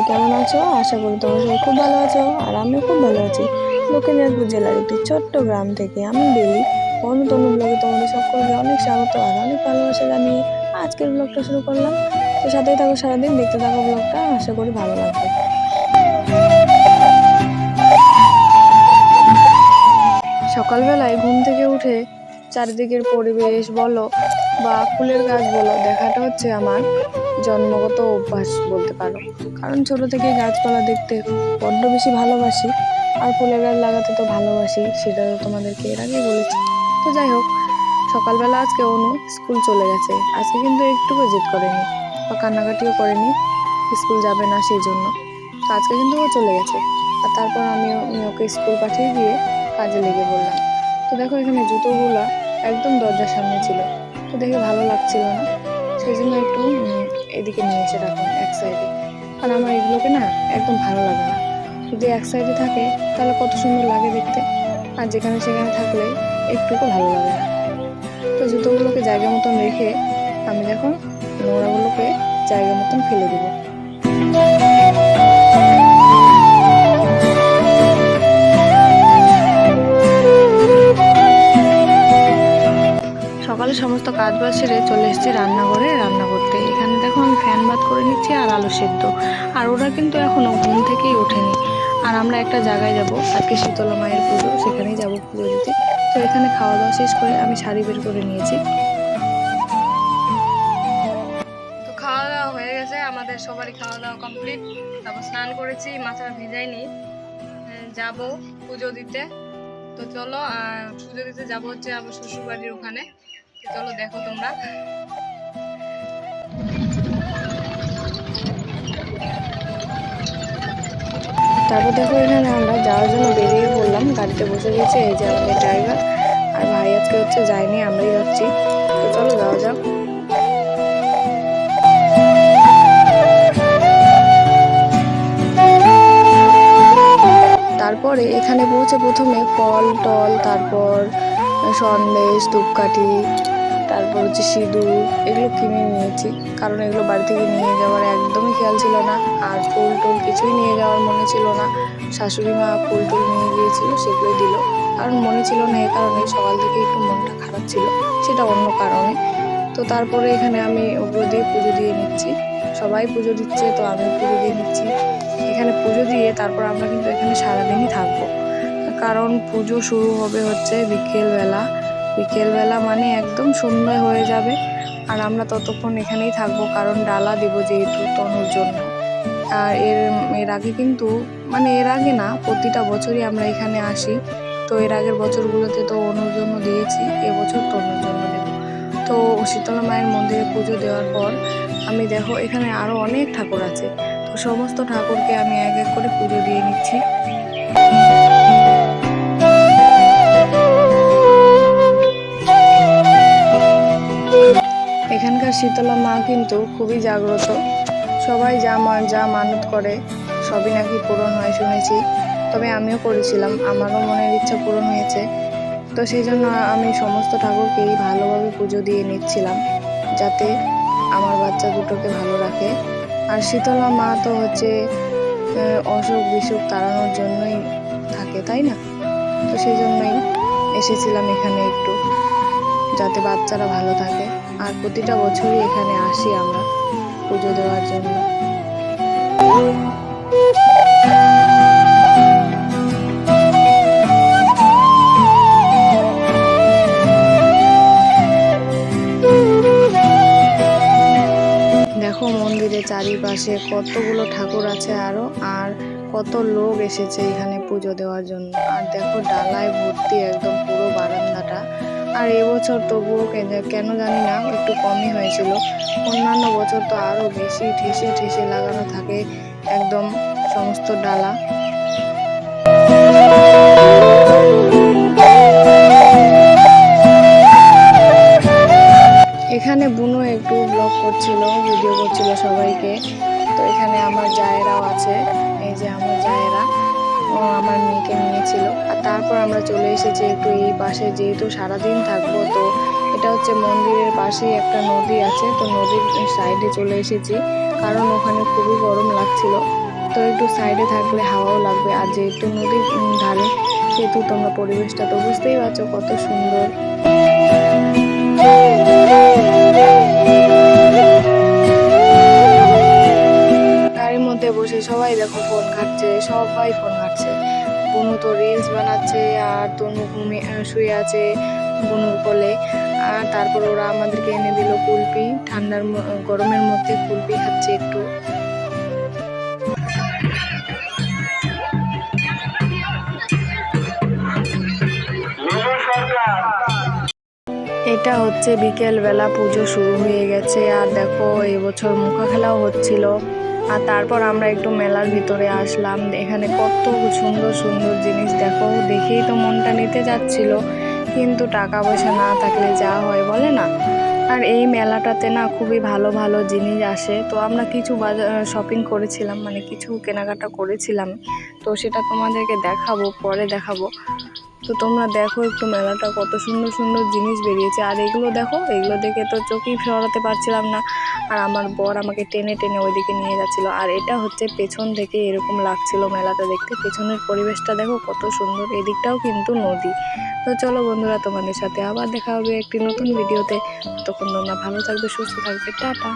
কেমন আছো? আশা করি তোমরা সবাই খুব ভালো আছো, আর আমিও খুব ভালো আছি। দক্ষিণ দিনাজপুর জেলার একটি ছোট্ট গ্রাম থেকে আমি বেলি তনু ব্লগে তোমাদের সকলকে অনেক স্বাগত আর অনেক ভালোবাসা জানিয়ে আজকের ব্লগটা শুরু করলাম। তো সাথেই থাকো, সারাদিন দেখতে থাকো ব্লগটা, আশা করি ভালো লাগবে। সকালবেলায় ঘুম থেকে উঠে চারিদিকের পরিবেশ বলো বা ফুলের গাছ বলো দেখাটা হচ্ছে আমার জন্মগত অভ্যাস বলতে পারো। কারণ ছোট থেকে গাছপালা দেখতে বড্ড বেশি ভালোবাসি, আর ফুলের গাছ লাগাতে তো ভালোবাসি, সেটা তো তোমাদেরকে এর আগেই বলেছি। তো যাই হোক, সকালবেলা আজকে অনু স্কুল চলে গেছে। আজকে কিন্তু একটুকু জেদ করেনি বা কান্নাকাটিও করেনি স্কুল যাবে না সেই জন্য। তো আজকে কিন্তু ও চলে গেছে, আর তারপর আমি ওকে স্কুল পাঠিয়ে দিয়ে কাজে লেগে পড়লাম। তো দেখো, এখানে জুতোগুলা একদম দরজার সামনে ছিল, তো দেখে ভালো লাগছিল না, সেই জন্য একটু এদিকে নিয়ে এসে রাখলাম এক সাইডে। কারণ আমার এগুলোকে না একদম ভালো লাগে না, যদি এক সাইডে থাকে তাহলে কত সুন্দর লাগে দেখতে, আর যেখানে সেখানে থাকলে একটুকু ভালো লাগে না। তো জুতোগুলোকে জায়গা মতন রেখে আমি দেখুন নোংরাগুলোকে জায়গা মতন ফেলে দেবো। সকালে সমস্ত কাজ বাজ সেরে চলে এসেছি রান্নাঘরে রান্না করতে। এখানে দেখো আমি ফ্যান বাদ করে নিচ্ছি আর আলু সেদ্ধ, আর ওরা কিন্তু এখনো ঘুম থেকেই ওঠেনি। আর আমরা একটা জায়গায় যাব, আজকে শীতলা মায়ের পুজো, সেখানেই যাব পুজো দিতে। তো এখানে খাওয়া দাওয়া শেষ করে আমি শাড়ি বের করে নিয়েছি। তো খাওয়া দাওয়া হয়ে গেছে, আমাদের সবারই খাওয়া দাওয়া কমপ্লিট। তারপর স্নান করেছি, মাথাটা ভেজাইনি, যাব পুজো দিতে। তো চলো, পুজো দিতে যাবো হচ্ছে আমার শ্বশুর বাড়ির ওখানে। চলো দেখো তোমরা। তারপর দেখো, এখানে আমরা যাওয়ার জন্য বেরিয়ে পড়লাম, গাড়িতে বসে গেছে এই যে আমাদের ড্রাইভার, আর ভাই আজকে হচ্ছে যায়নি, আমরাই যাচ্ছি। তো চলো যাওয়া যাক। তারপরে এখানে পৌঁছে প্রথমে ফল টল, তারপর সন্দেশ, ধূপকাঠি, তারপর হচ্ছে সিঁদুর, এগুলো কিনে নিয়েছি। কারণ এগুলো বাড়ি থেকে নিয়ে যাওয়ার একদমই খেয়াল ছিল না, আর ফুল টুল কিছুই নিয়ে যাওয়ার মনে ছিল না। শাশুড়ি মা ফুল টুল নিয়ে গিয়েছিল, সেগুলোই দিল। কারণ মনে ছিল না, এই কারণে সকাল থেকে একটু মনটা খারাপ ছিল, সেটা অন্য কারণে। তো তারপরে এখানে আমি ওগুলো দিয়ে পুজো দিয়ে নিচ্ছি। সবাই পুজো দিচ্ছে, তো আমি পুজো দিয়ে নিচ্ছি। এখানে পুজো দিয়ে তারপর আমরা কিন্তু এখানে সারাদিনই থাকবো, কারণ পুজো শুরু হবে হচ্ছে বিকেলবেলা। বিকেলবেলা মানে একদম সন্ধ্যা হয়ে যাবে, আর আমরা ততক্ষণ এখানেই থাকবো, কারণ ডালা দেবো যেহেতু তনুর জন্য। আর এর আগে কিন্তু, মানে এর আগে না, প্রতিটা বছরই আমরা এখানে আসি। তো এর আগের বছরগুলোতে তো অনুর জন্য দিয়েছি, এবছর তনুর জন্য দেবো। তো শীতলা মায়ের মন্দিরে পুজো দেওয়ার পর আমি দেখো এখানে আরো অনেক ঠাকুর আছে, তো সমস্ত ঠাকুরকে আমি এক এক করে পুজো দিয়ে নিচ্ছি। এখানকার শীতলা মা কিন্তু খুবই জাগ্রত, সবাই যা মানত করে সবই নাকি পূরণ হয় শুনেছি। তবে আমিও করেছিলাম, আমারও মনের ইচ্ছা পূরণ হয়েছে। তো সেই জন্য আমি সমস্ত ঠাকুরকেই ভালোভাবে পুজো দিয়ে নিচ্ছিলাম, যাতে আমার বাচ্চা দুটোকে ভালো রাখে। আর শীতলা মা তো হচ্ছে অসুখ বিসুখ তাড়ানোর জন্যই থাকে, তাই না? তো সেই জন্যই এসেছিলাম এখানে একটু, যাতে বাচ্চারা ভালো থাকে। আর প্রতিটা বছরই এখানে আসি আমরা পুজো দেওয়ার জন্য। দেখো মন্দিরের চারিপাশে কতগুলো ঠাকুর আছে আরো, আর কত লোক এসেছে এখানে পুজো দেওয়ার জন্য। আর দেখো ডালায় ভর্তি একদম পুরো বারান্দাটা। আর এবছর তবুও কেন জানি না একটু কমই হয়েছিল, অন্যান্য বছর তো আরো বেশি ঠেসে ঠেসে লাগানো থাকে একদম সমস্ত ডালা। এখানে বুনু একটু ব্লগ করছিল, ভিডিও করছিল সবাইকে। তো এখানে আমার জায়েরাও আছে, এই যে আমার জায়েরা, ও আমার মেয়েকে নিয়েছিল। আর তারপর আমরা চলে এসেছি একটু এই পাশে, যেহেতু সারাদিন থাকবো। তো এটা হচ্ছে মন্দিরের পাশেই একটা নদী আছে, তো নদীর সাইডে চলে এসেছি, কারণ ওখানে খুবই গরম লাগছিল। তো একটু সাইডে থাকলে হাওয়াও লাগবে, আর যেহেতু নদীর ধারে সেহেতু তোমরা পরিবেশটা তো বুঝতেই পারছো কত সুন্দর। গাড়ির মধ্যে বসে সবাই দেখো ফোন ঘাটছে, সবাই ফোন ঘাটছে। বুনু তো রিলস বানাচ্ছে আর তনু শুয়ে আছে বুনুর কোলে। আর তারপর ওরা আমাদেরকে এনে দিল কুলপি, গরমের মধ্যে কুলপি খাচ্ছে একটু। এটা হচ্ছে বিকেল বেলা, পুজো শুরু হয়ে গেছে। আর দেখো এবছর মুখা খেলাও হচ্ছিল। আর তারপর আমরা একটু মেলার ভিতরে আসলাম। এখানে কত সুন্দর সুন্দর জিনিস দেখো, দেখেই তো মনটা নিতে যাচ্ছিল, কিন্তু টাকা পয়সা না থাকলে যা হয় বলে না। আর এই মেলাটাতে না খুবই ভালো ভালো জিনিস আসে। তো আমরা কিছু শপিং করেছিলাম, মানে কিছু কেনাকাটা করেছিলাম, তো সেটা তোমাদেরকে দেখাবো, পরে দেখাবো। তো তোমরা দেখো একটু মেলাটা, কত সুন্দর সুন্দর জিনিস বেরিয়েছে। আর এগুলো দেখো, এগুলো দেখে তো চোখেই সরাতে পারছিলাম না। আর আমার বর আমাকে টেনে টেনে ওইদিকে নিয়ে যাচ্ছিল। আর এটা হচ্ছে পেছন থেকে এরকম লাগছিল মেলাটা দেখতে। পেছনের পরিবেশটা দেখো কত সুন্দর, এদিকটাও কিন্তু নদী। তো চলো বন্ধুরা, তোমাদের সাথে আবার দেখা হবে একটি নতুন ভিডিওতে। ততক্ষণ তোমরা ভালো থাকবে, সুস্থ থাকবে, টাটা।